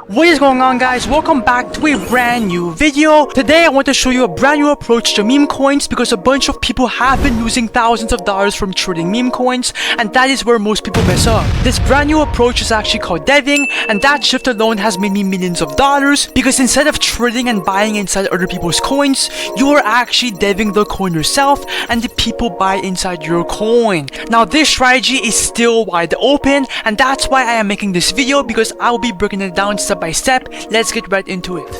What is going on, guys? Welcome back to a brand new video. Today I want to show you a brand new approach to meme coins because a bunch of people have been losing thousands of dollars from trading meme coins, and that is where most people mess up. This brand new approach is actually called deving, and that shift alone has made me millions of dollars because instead of trading and buying inside other people's coins, you are actually deving the coin yourself and the people buy inside your coin. Now this strategy is still wide open, and that's why I am making this video, because I'll be breaking it down step by step. Let's get right into it.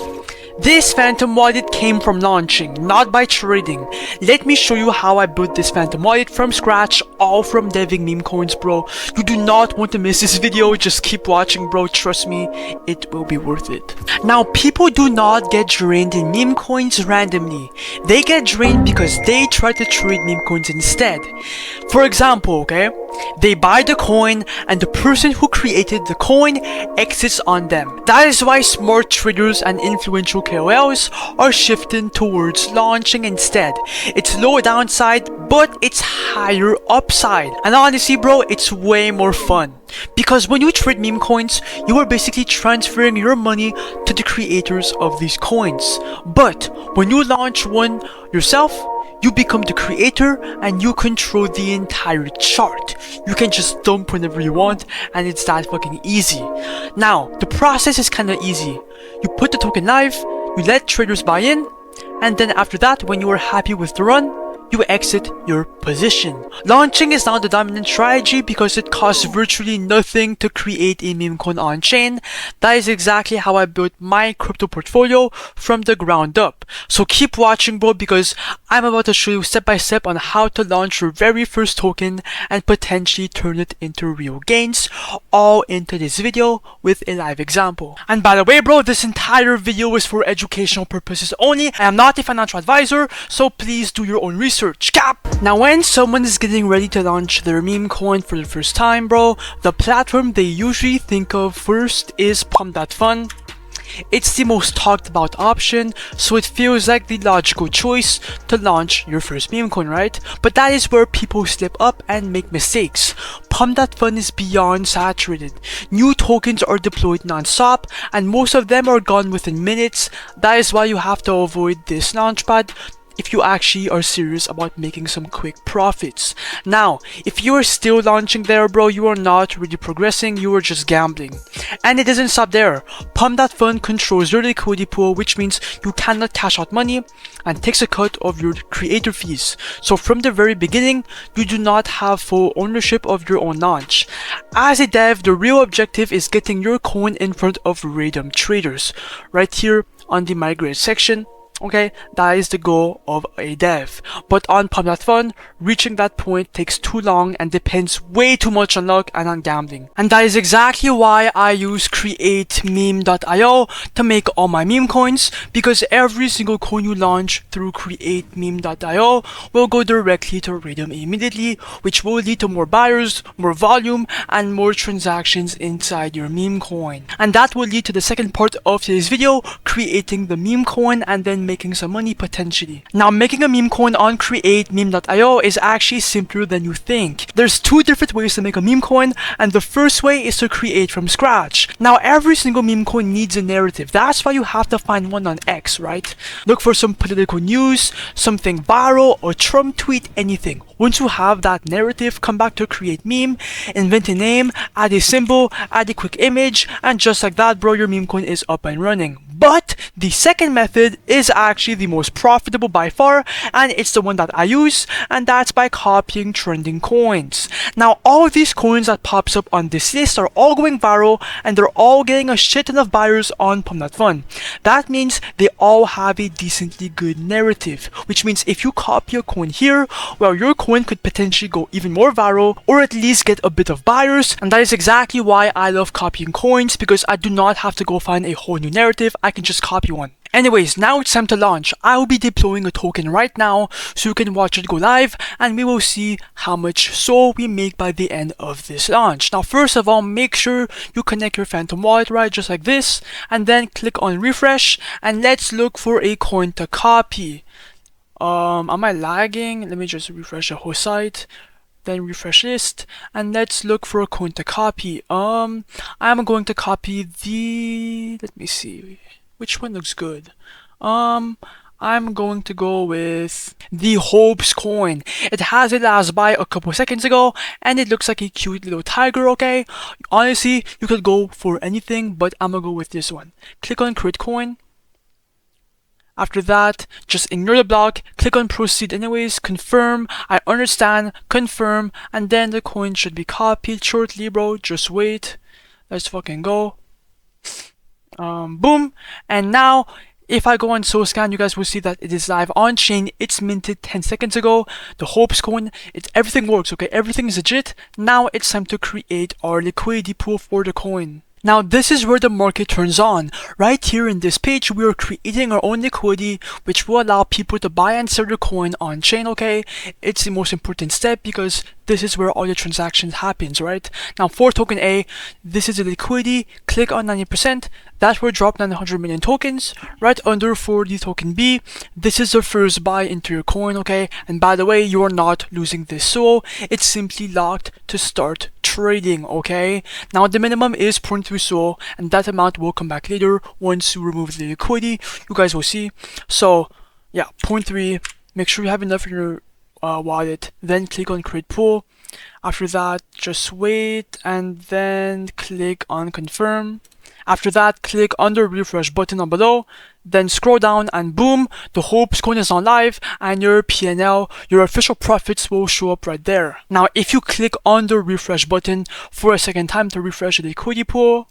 This Phantom wallet came from launching, not by trading. Let me show you how I built this Phantom wallet from scratch, all from deving meme coins, bro. You do not want to miss this video. Just keep watching, bro. Trust me, it will be worth it. Now, people do not get drained in meme coins randomly. They get drained because they try to trade meme coins instead. For example, okay, they buy the coin and the person who created the coin exits on them. That is why smart traders and influential KOLs are shifting towards launching instead. It's low downside, but it's higher upside. And honestly, bro, it's way more fun. Because when you trade meme coins, you are basically transferring your money to the creators of these coins. But when you launch one yourself, you become the creator and you control the entire chart. You can just dump whenever you want, and it's that fucking easy. Now, the process is kinda easy. You put the token live, you let traders buy in, and then after that, when you are happy with the run, you exit your position. Launching is now the dominant strategy because it costs virtually nothing to create a meme coin on chain. That is exactly how I built my crypto portfolio from the ground up. So keep watching, bro, because I'm about to show you step by step on how to launch your very first token and potentially turn it into real gains, all into this video with a live example. And by the way, bro, this entire video is for educational purposes only. I am not a financial advisor, so please do your own research. Cap! Now, when someone is getting ready to launch their meme coin for the first time, bro, the platform they usually think of first is Pump.Fun. It's the most talked about option, so it feels like the logical choice to launch your first meme coin, right? But that is where people slip up and make mistakes. Pump.Fun is beyond saturated. New tokens are deployed non-stop, and most of them are gone within minutes. That is why you have to avoid this launchpad if you actually are serious about making some quick profits. Now, if you are still launching there, bro, you are not really progressing, you are just gambling. And it doesn't stop there. Pump.Fun controls your liquidity pool, which means you cannot cash out money and takes a cut of your creator fees. So from the very beginning, you do not have full ownership of your own launch. As a dev, the real objective is getting your coin in front of Raydium traders. Right here on the migrate section. Okay, that is the goal of a dev. But on Pump.Fun, reaching that point takes too long and depends way too much on luck and on gambling. And that is exactly why I use creatememe.io to make all my meme coins, because every single coin you launch through creatememe.io will go directly to Raydium immediately, which will lead to more buyers, more volume, and more transactions inside your meme coin. And that will lead to the second part of today's video, creating the meme coin and then making some money potentially. Now, making a meme coin on creatememe.io is actually simpler than you think. There's two different ways to make a meme coin, and the first way is to create from scratch. Now, every single meme coin needs a narrative. That's why you have to find one on X, right? Look for some political news, something viral, or Trump tweet, anything. Once you have that narrative, come back to create meme, invent a name, add a symbol, add a quick image, and just like that, bro, your meme coin is up and running. But the second method is actually the most profitable by far, and it's the one that I use, and that's by copying trending coins. Now, all of these coins that pops up on this list are all going viral, and they're all getting a shit ton of buyers on Pump.Fun. That means they all have a decently good narrative, which means if you copy a coin here, well, your coin could potentially go even more viral, or at least get a bit of buyers. And that is exactly why I love copying coins, because I do not have to go find a whole new narrative. I can just copy one. Anyways, now it's time to launch. I will be deploying a token right now so you can watch it go live, and we will see how much SOL we make by the end of this launch. Now, first of all, make sure you connect your Phantom wallet, right, just like this, and then click on refresh, and let's look for a coin to copy. Am I lagging? Let me just refresh the whole site. then refresh list, and let's look for a coin to copy. I'm going to copy the, let me see, which one looks good. I'm going to go with the Hopes coin. It has it last buy a couple seconds ago, and it looks like a cute little tiger, okay? Honestly, you could go for anything, but I'm gonna go with this one. Click on create coin. After that, just ignore the block, click on proceed anyways, confirm, I understand, confirm, and then the coin should be copied shortly, bro. Just wait. Let's fucking go. Boom. And now, if I go on SoScan, you guys will see that it is live on chain. It's minted 10 seconds ago. The Hopes coin, everything works, okay? Everything is legit. Now it's time to create our liquidity pool for the coin. Now this is where the market turns on. Right here in this page, we are creating our own liquidity, which will allow people to buy and sell their coin on chain, okay? It's the most important step because this is where all the transactions happens, right? Now for token A, this is the liquidity. Click on 90%. That will drop 900 million tokens. Right under for the token B, this is the first buy into your coin, okay? And by the way, you are not losing this SOL. It's simply locked to start trading, okay? Now the minimum is 0.3 SOL, and that amount will come back later once you remove the liquidity. You guys will see. So yeah, 0.3. Make sure you have enough in your wallet. Then click on create pool. After that, just wait and then click on confirm. After that, click on the refresh button down below, then scroll down and boom, the Hopes coin is on live and your PNL, your official profits will show up right there. Now, if you click on the refresh button for a second time to refresh the liquidity pool,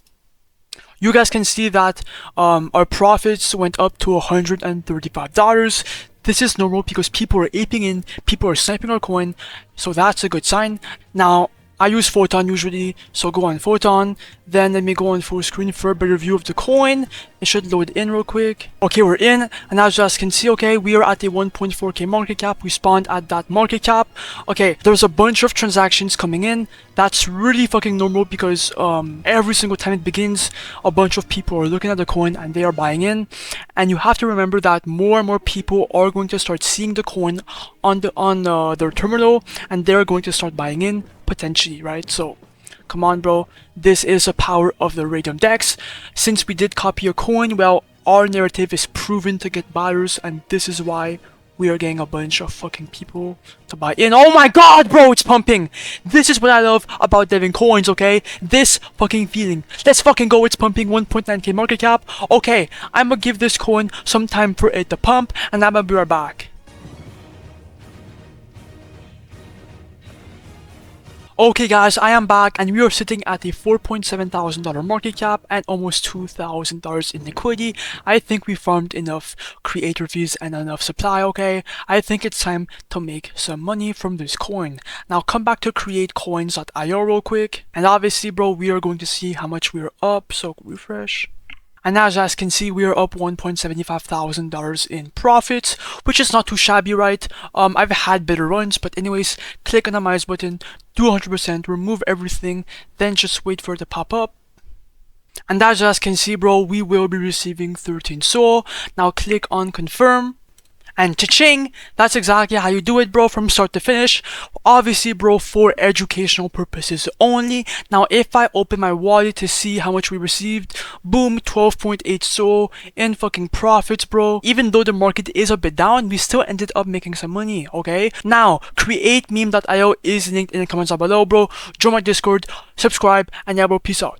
you guys can see that our profits went up to $135. This is normal because people are aping in, people are sniping our coin, so that's a good sign. Now, I use Photon usually, so go on Photon, then let me go on full screen for a better view of the coin. It should load in real quick. Okay, we're in, and as you guys can see, okay, we are at a 1.4k market cap. We spawned at that market cap. Okay, there's a bunch of transactions coming in. That's really fucking normal because every single time it begins, a bunch of people are looking at the coin and they are buying in. And you have to remember that more and more people are going to start seeing the coin on their terminal, and they're going to start buying in potentially, right? So come on, bro. This is the power of the Raydium DEX. Since we did copy a coin, well, our narrative is proven to get buyers, and this is why we are getting a bunch of fucking people to buy in. Oh my god, bro, it's pumping. This is what I love about deving coins, okay? This fucking feeling. Let's fucking go. It's pumping. 1.9k market cap. Okay, I'm gonna give this coin some time for it to pump, and I'm gonna be right back. Okay guys, I am back and we are sitting at a $4,700 market cap and almost $2,000 in liquidity. I think we farmed enough creator fees and enough supply, okay? I think it's time to make some money from this coin. Now come back to createcoins.io real quick. And obviously, bro, we are going to see how much we are up, so refresh. And as you guys can see, we are up $1,750 in profits, which is not too shabby, right? I've had better runs, but anyways, click on the minus button, do 100%, remove everything, then just wait for it to pop up. And as you guys can see, bro, we will be receiving 13 SOL. Now click on confirm. And cha-ching, that's exactly how you do it, bro, from start to finish. Obviously, bro, for educational purposes only. Now, if I open my wallet to see how much we received, boom, 12.8 SOL in fucking profits, bro. Even though the market is a bit down, we still ended up making some money, okay? Now, create meme.io is linked in the comments down below, bro. Join my Discord, subscribe, and yeah, bro, peace out.